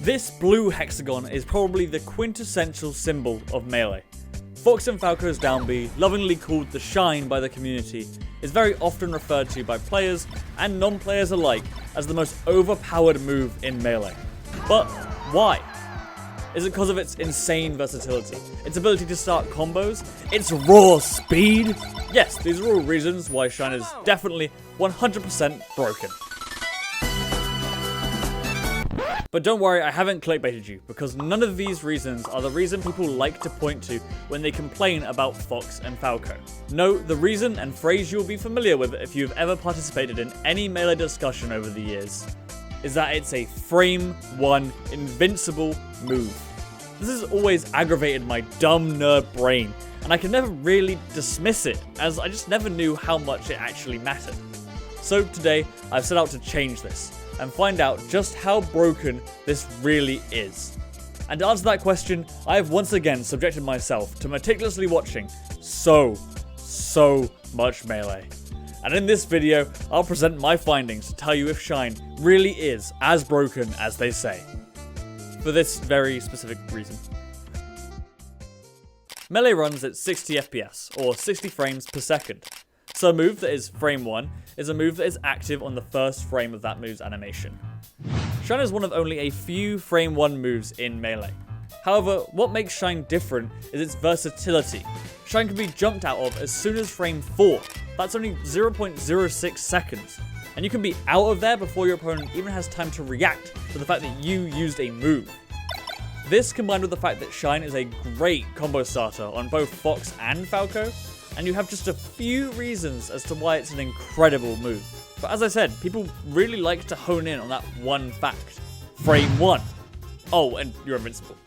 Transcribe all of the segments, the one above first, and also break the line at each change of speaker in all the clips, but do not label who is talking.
This blue hexagon is probably the quintessential symbol of Melee. Fox and Falco's down B, lovingly called the Shine by the community, is very often referred to by players and non-players alike as the most overpowered move in Melee. But why? Is it because of its insane versatility, its ability to start combos, its raw speed? Yes, these are all reasons why Shine is definitely 100% broken. But don't worry, I haven't clickbaited you, because none of these reasons are the reason people like to point to when they complain about Fox and Falco. No, the reason and phrase you'll be familiar with if you've ever participated in any Melee discussion over the years is that it's a frame 1 invincible move. This has always aggravated my dumb nerd brain, and I can never really dismiss it, as I just never knew how much it actually mattered. So today, I've set out to change this, and find out just how broken this really is. And to answer that question, I have once again subjected myself to meticulously watching so much Melee. And in this video, I'll present my findings to tell you if Shine really is as broken as they say. For this very specific reason. Melee runs at 60 FPS, or 60 frames per second. So a move that is frame 1 is a move that is active on the first frame of that move's animation. Shine is one of only a few frame 1 moves in Melee. However, what makes Shine different is its versatility. Shine can be jumped out of as soon as frame 4. That's only 0.06 seconds. And you can be out of there before your opponent even has time to react to the fact that you used a move. This combined with the fact that Shine is a great combo starter on both Fox and Falco, and you have just a few reasons as to why it's an incredible move. But as I said, people really like to hone in on that one fact. Frame 1. Oh, and you're invincible.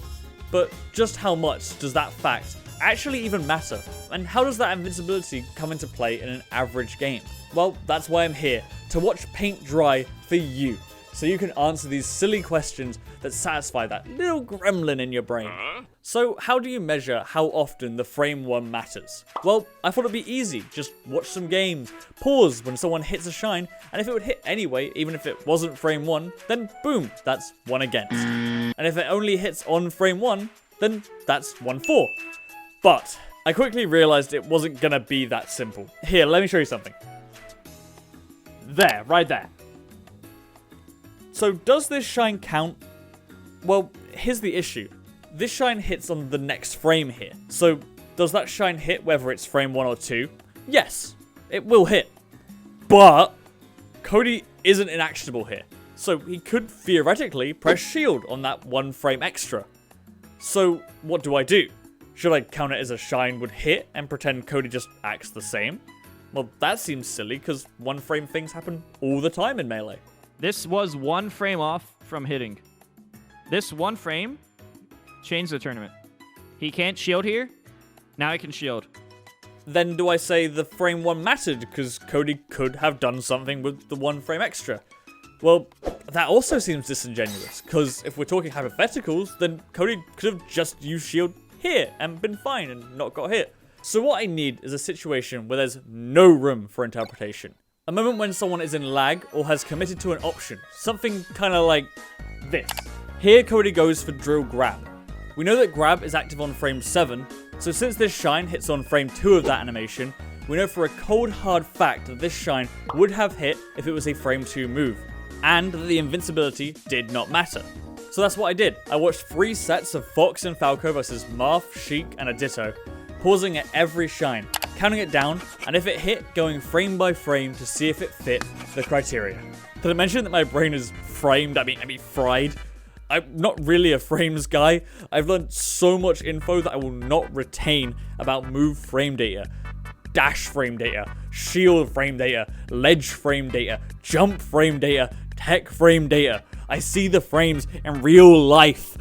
But just how much does that fact actually even matter? And how does that invincibility come into play in an average game? Well, that's why I'm here, to watch paint dry for you, so you can answer these silly questions that satisfy that little gremlin in your brain. So how do you measure how often the frame 1 matters? Well, I thought it'd be easy. Just watch some games, pause when someone hits a Shine, and if it would hit anyway, even if it wasn't frame 1, then boom, that's 1 against. And if it only hits on frame 1, then that's 1 for. But I quickly realized it wasn't gonna be that simple. Here, let me show you something. There, right there. So does this Shine count? Well, here's the issue. This Shine hits on the next frame here. So does that Shine hit whether it's frame 1 or 2? Yes, it will hit. But Cody isn't inactionable here. So he could theoretically press shield on that 1 frame extra. So what do I do? Should I count it as a Shine would hit and pretend Cody just acts the same? Well, that seems silly because 1 frame things happen all the time in Melee.
This was 1 frame off from hitting. This 1 frame changed the tournament. He can't shield here. Now he can shield.
Then do I say the frame 1 mattered because Cody could have done something with the 1 frame extra? Well, that also seems disingenuous because if we're talking hypotheticals, then Cody could have just used shield here and been fine and not got hit. So what I need is a situation where there's no room for interpretation. A moment when someone is in lag or has committed to an option. Something kind of like this. Here Cody goes for drill grab. We know that grab is active on frame 7, so since this Shine hits on frame 2 of that animation, we know for a cold hard fact that this Shine would have hit if it was a frame 2 move, and that the invincibility did not matter. So that's what I did. I watched 3 sets of Fox and Falco versus Marth, Sheik, and a Ditto, pausing at every Shine, counting it down, and if it hit, going frame by frame to see if it fit the criteria. Did I mention that my brain is framed? I mean fried? I'm not really a frames guy. I've learned so much info that I will not retain about move frame data, dash frame data, shield frame data, ledge frame data, jump frame data, tech frame data. I see the frames in real life.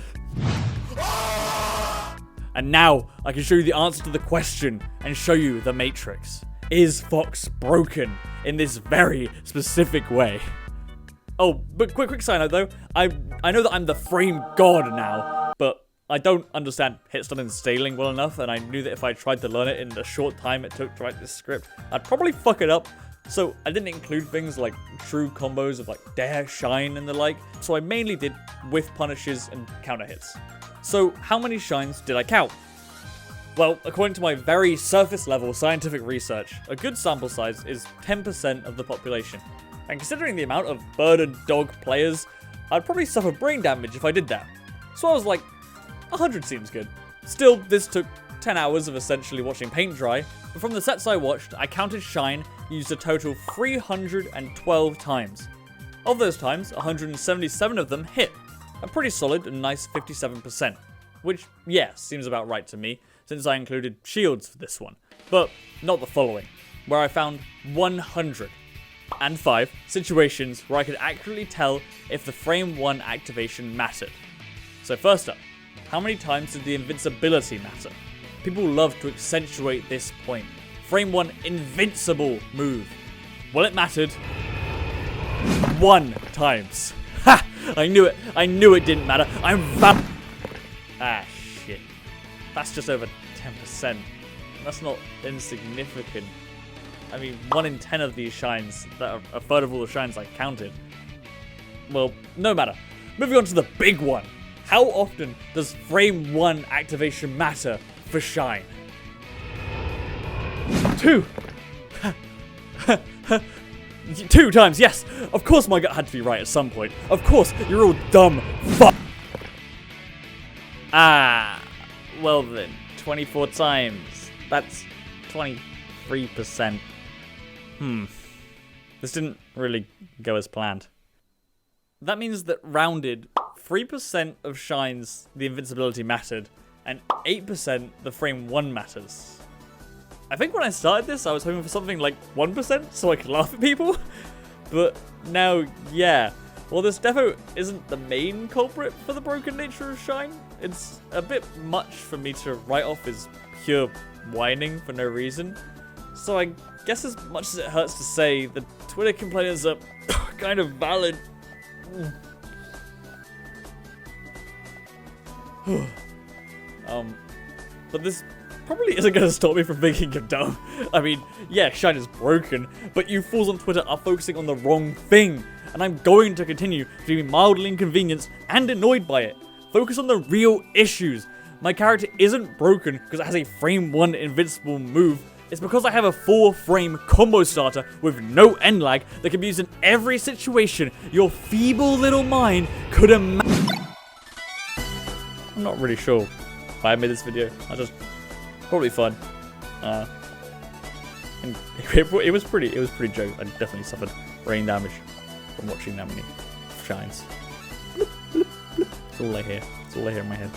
And now I can show you the answer to the question and show you the matrix. Is Fox broken in this very specific way? Oh, but quick side note though, I know that I'm the frame god now, but I don't understand hit stun and scaling well enough, and I knew that if I tried to learn it in the short time it took to write this script, I'd probably fuck it up. So I didn't include things like true combos of like Dare, Shine, and the like, so I mainly did whiff punishes and counter hits. So how many shines did I count? Well, according to my very surface level scientific research, a good sample size is 10% of the population. And considering the amount of bird and dog players, I'd probably suffer brain damage if I did that. So I was like, 100 seems good. Still, this took 10 hours of essentially watching paint dry, but from the sets I watched, I counted Shine used a total 312 times. Of those times, 177 of them hit, a pretty solid and nice 57%, which, yeah, seems about right to me, since I included shields for this one, but not the following, where I found 105 situations where I could accurately tell if the frame 1 activation mattered. So first up, how many times did the invincibility matter? People love to accentuate this point. Frame 1 invincible move. Well, it mattered 1 times. Ha! I knew it. I knew it didn't matter. Ah, shit. That's just over 10%. That's not insignificant. I mean, 1 in 10 of these shines, that are a third of all the shines I counted. Well, no matter. Moving on to the big one. How often does frame 1 activation matter for Shine? 2. 2 times, yes. Of course my gut had to be right at some point. Of course, you're all dumb fuck. Ah, well then, 24 times. That's 23%. This didn't really go as planned. That means that rounded, 3% of shines the invincibility mattered, and 8% the frame 1 matters. I think when I started this, I was hoping for something like 1% so I could laugh at people. But now, yeah. Well, this defo isn't the main culprit for the broken nature of Shine. It's a bit much for me to write off as pure whining for no reason. So I guess as much as it hurts to say, the Twitter complainers are kind of valid. But this probably isn't going to stop me from thinking you're dumb. I mean, yeah, Shine is broken, but you fools on Twitter are focusing on the wrong thing, and I'm going to continue to be mildly inconvenienced and annoyed by it. Focus on the real issues. My character isn't broken because it has a frame 1 invincible move. It's because I have a 4-frame combo starter with no end lag that can be used in every situation your feeble little mind could imagine. I'm not really sure why I made this video. I just probably fun. And it was pretty joke. I definitely suffered brain damage from watching that many shines. It's all I hear. It's all I hear in my head.